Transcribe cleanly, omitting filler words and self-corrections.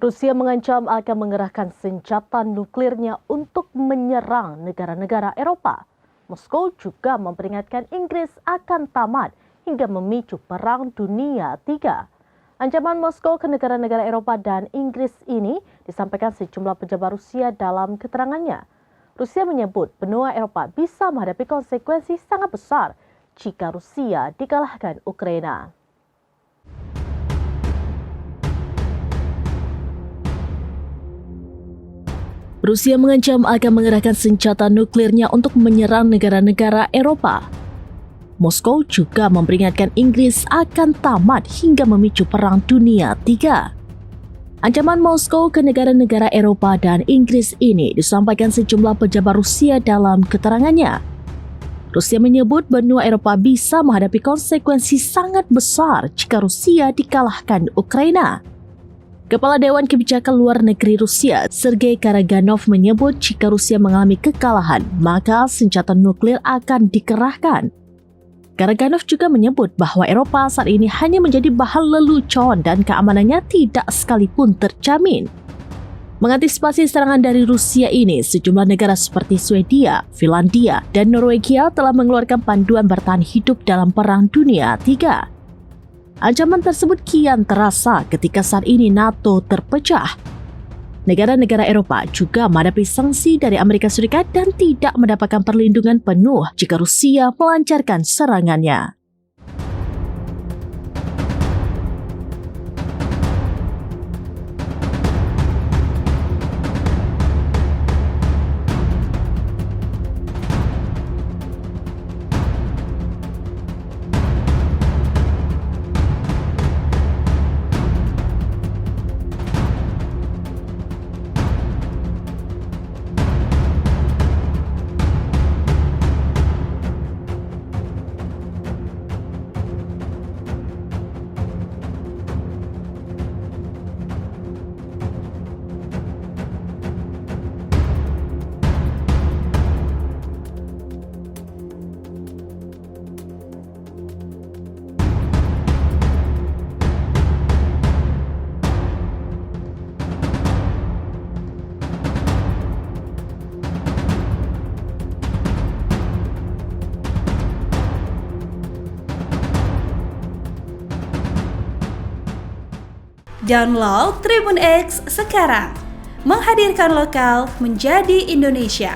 Rusia mengancam akan mengerahkan senjata nuklirnya untuk menyerang negara-negara Eropa. Moskow juga memperingatkan Inggris akan tamat hingga memicu Perang Dunia III. Ancaman Moskow ke negara-negara Eropa dan Inggris ini disampaikan sejumlah pejabat Rusia dalam keterangannya. Rusia menyebut benua Eropa bisa menghadapi konsekuensi sangat besar jika Rusia dikalahkan Ukraina. Rusia mengancam akan mengerahkan senjata nuklirnya untuk menyerang negara-negara Eropa. Moskow juga memperingatkan Inggris akan tamat hingga memicu Perang Dunia III. Ancaman Moskow ke negara-negara Eropa dan Inggris ini disampaikan sejumlah pejabat Rusia dalam keterangannya. Rusia menyebut benua Eropa bisa menghadapi konsekuensi sangat besar jika Rusia dikalahkan Ukraina. Kepala Dewan Kebijakan Luar Negeri Rusia, Sergei Karaganov menyebut jika Rusia mengalami kekalahan, maka senjata nuklir akan dikerahkan. Karaganov juga menyebut bahwa Eropa saat ini hanya menjadi bahan lelucon dan keamanannya tidak sekalipun terjamin. Mengantisipasi serangan dari Rusia ini, sejumlah negara seperti Swedia, Finlandia, dan Norwegia telah mengeluarkan panduan bertahan hidup dalam Perang Dunia III. Ancaman tersebut kian terasa ketika saat ini NATO terpecah. Negara-negara Eropa juga menghadapi sanksi dari Amerika Serikat dan tidak mendapatkan perlindungan penuh jika Rusia melancarkan serangannya. Download Tribun X sekarang, menghadirkan lokal menjadi Indonesia.